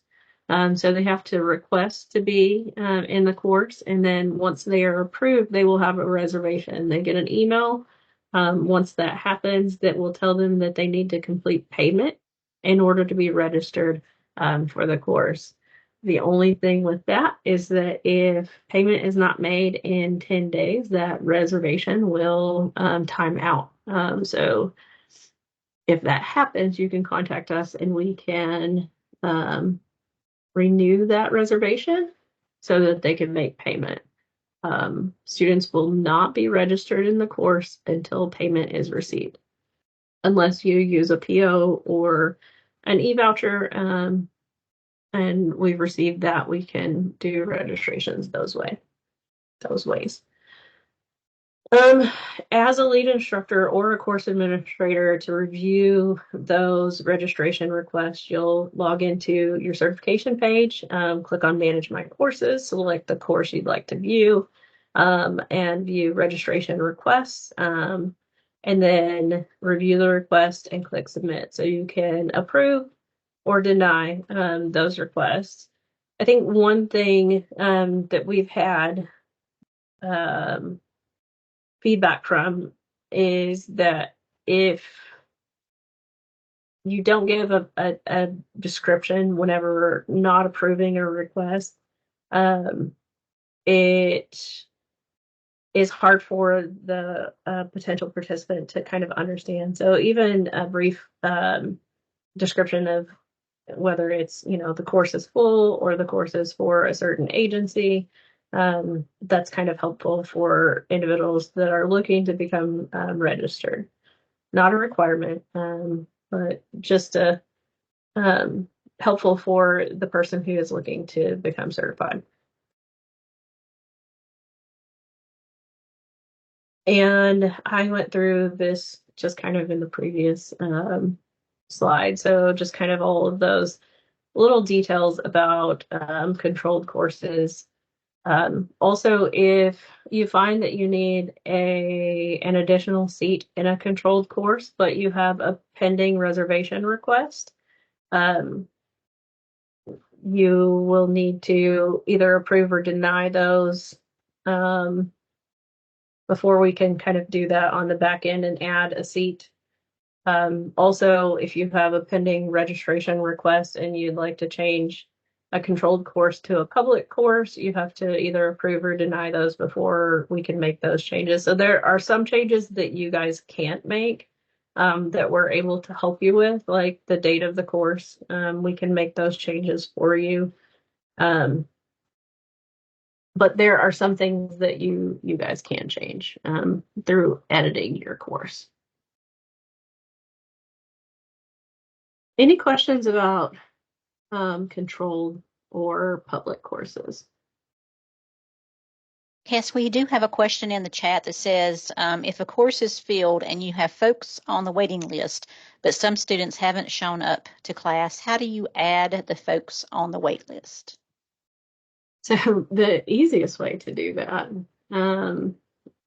[SPEAKER 2] So they have to request to be in the course, and then once they are approved, they will have a reservation. They get an email once that happens that will tell them that they need to complete payment in order to be registered for the course. The only thing with that is that if payment is not made in 10 days, that reservation will time out. So if that happens, you can contact us and we can renew that reservation so that they can make payment. Students will not be registered in the course until payment is received, unless you use a PO or an e-voucher, and we've received that, we can do registrations those ways. As a lead instructor or a course administrator, to review those registration requests, you'll log into your certification page, click on Manage My Courses, select the course you'd like to view, and view registration requests, and then review the request and click Submit. So you can approve or deny those requests. I think one thing that we've had feedback from is that if you don't give a description whenever not approving a request, it is hard for the potential participant to kind of understand. So even a brief description of whether it's, the course is full or the course is for a certain agency, that's kind of helpful for individuals that are looking to become registered. Not a requirement, but just helpful for the person who is looking to become certified. And I went through this just kind of in the previous slide. So just kind of all of those little details about controlled courses. Also, if you find that you need an additional seat in a controlled course, but you have a pending reservation request, you will need to either approve or deny those before we can kind of do that on the back end and add a seat. Also, if you have a pending registration request and you'd like to change a controlled course to a public course, you have to either approve or deny those before we can make those changes. So there are some changes that you guys can't make that we're able to help you with, like the date of the course. We can make those changes for you. But there are some things that you guys can change through editing your course. Any questions about controlled or public courses?
[SPEAKER 1] Cass, we do have a question in the chat that says, if a course is filled and you have folks on the waiting list, but some students haven't shown up to class, how do you add the folks on the wait list?
[SPEAKER 2] So the easiest way to do that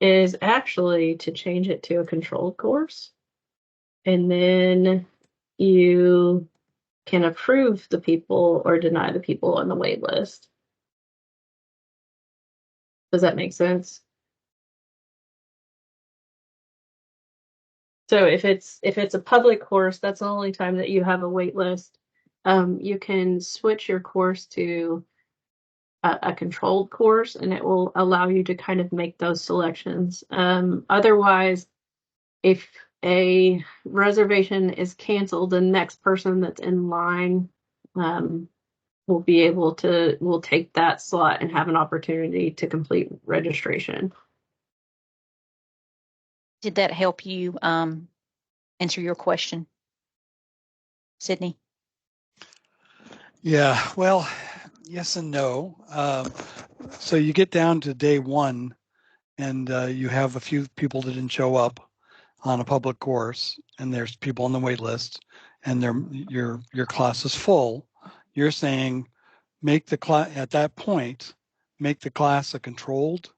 [SPEAKER 2] is actually to change it to a controlled course. And then you can approve the people or deny the people on the wait list. Does that make sense? So if it's a public course, that's the only time that you have a wait list. You can switch your course to a controlled course, and it will allow you to kind of make those selections. Otherwise, if a reservation is canceled, the next person that's in line will take that slot and have an opportunity to complete registration.
[SPEAKER 1] Did that help you answer your question, Sydney?
[SPEAKER 13] Yeah, well, yes and no. So you get down to day one and you have a few people that didn't show up on a public course, and there's people on the wait list, and your class is full. You're saying make the class at that point, make the class a controlled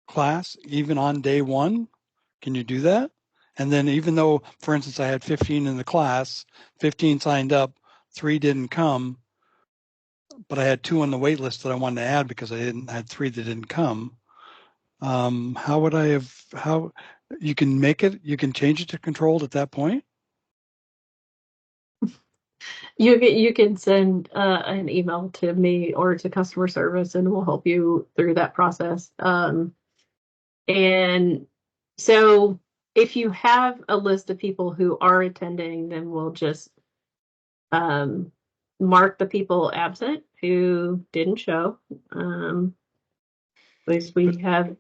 [SPEAKER 13] class even on day one. Can you do that? And then even though, for instance, I had 15 in the class, 15 signed up, 3 didn't come, but I had 2 on the wait list that I wanted to add because I had 3 that didn't come. How would I have, how you can make it, you can change it to controlled at that point?
[SPEAKER 2] You can send an email to me or to customer service, and we'll help you through that process. And so if you have a list of people who are attending, then we'll just mark the people absent who didn't show. At least we have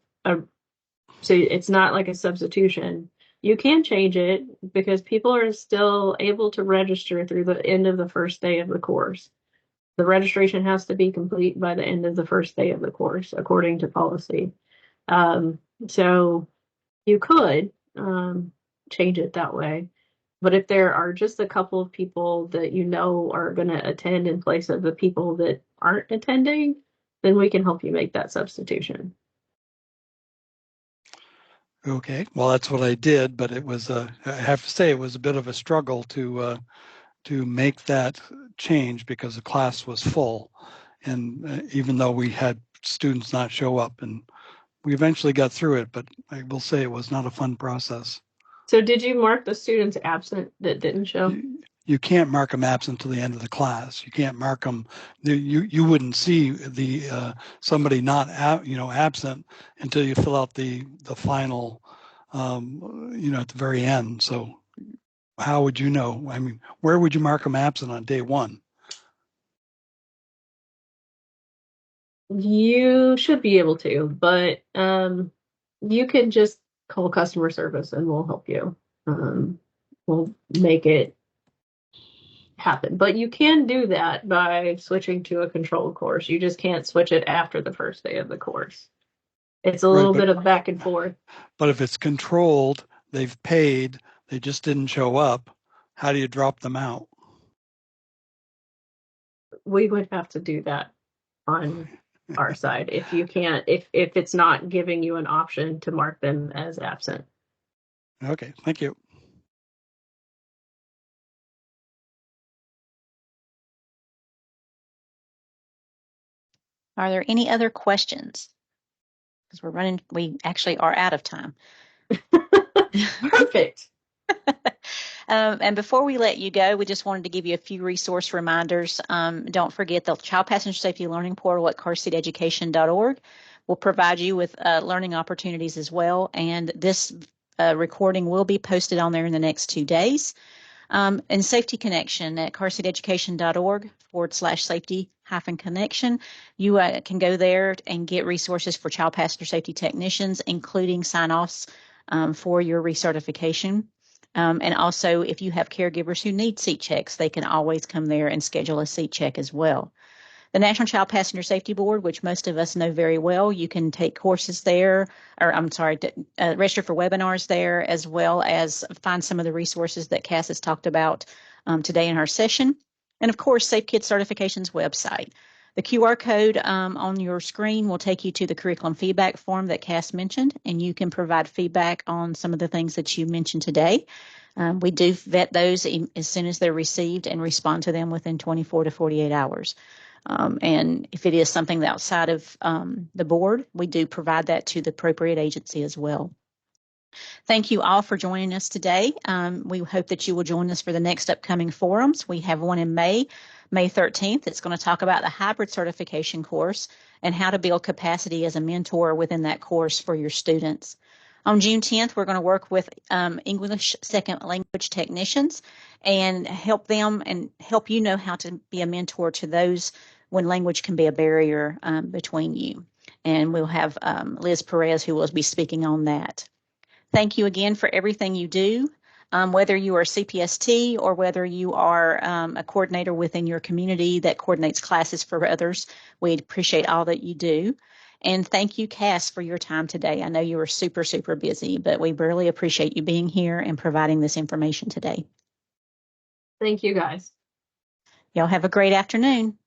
[SPEAKER 2] so it's not like a substitution. You can change it because people are still able to register through the end of the first day of the course. The registration has to be complete by the end of the first day of the course, according to policy. So you could change it that way. But if there are just a couple of people that you know are going to attend in place of the people that aren't attending, then we can help you make that substitution.
[SPEAKER 13] Okay, well, that's what I did, but it was, I have to say, it was a bit of a struggle to make that change because the class was full. And even though we had students not show up, and we eventually got through it, but I will say it was not a fun process.
[SPEAKER 2] So did you mark the students absent that didn't show?
[SPEAKER 13] You can't mark them absent until the end of the class. You can't mark them. You wouldn't see the somebody not absent until you fill out the final, at the very end. So how would you know? I mean, where would you mark them absent on day one?
[SPEAKER 2] You should be able to, but you can just call customer service and we'll help you. We'll make it happen. But you can do that by switching to a controlled course. You just can't switch it after the first day of the course. It's a little bit of back and forth.
[SPEAKER 13] But if it's controlled, they've paid, they just didn't show up, how do you drop them out?
[SPEAKER 2] We would have to do that on our side if you can't, if it's not giving you an option to mark them as absent.
[SPEAKER 13] Okay, thank you.
[SPEAKER 1] Are there any other questions? Because we actually are out of time.
[SPEAKER 2] Perfect.
[SPEAKER 1] And before we let you go, we just wanted to give you a few resource reminders. Don't forget the Child Passenger Safety Learning Portal at carseateducation.org will provide you with learning opportunities as well. And this recording will be posted on there in the next 2 days. And Safety Connection at carseateducation.org/safety-connection. You can go there and get resources for child passenger safety technicians, including sign-offs for your recertification. And also, if you have caregivers who need seat checks, they can always come there and schedule a seat check as well. The National Child Passenger Safety Board, which most of us know very well, you can take courses there, or register for webinars there, as well as find some of the resources that Cass has talked about today in our session. And of course, Safe Kids Certification's website. The QR code on your screen will take you to the curriculum feedback form that Cass mentioned, and you can provide feedback on some of the things that you mentioned today. We do vet those as soon as they're received and respond to them within 24 to 48 hours. And if it is something outside of the board, we do provide that to the appropriate agency as well. Thank you all for joining us today. We hope that you will join us for the next upcoming forums. We have one in May 13th. It's going to talk about the hybrid certification course and how to build capacity as a mentor within that course for your students. On June 10th, we're going to work with English second language technicians and help them and help you know how to be a mentor to those when language can be a barrier between you. And we'll have Liz Perez who will be speaking on that. Thank you again for everything you do, whether you are CPST or whether you are a coordinator within your community that coordinates classes for others. We appreciate all that you do. And thank you, Cass, for your time today. I know you were super, super busy, but we really appreciate you being here and providing this information today.
[SPEAKER 2] Thank you, guys.
[SPEAKER 1] Y'all have a great afternoon.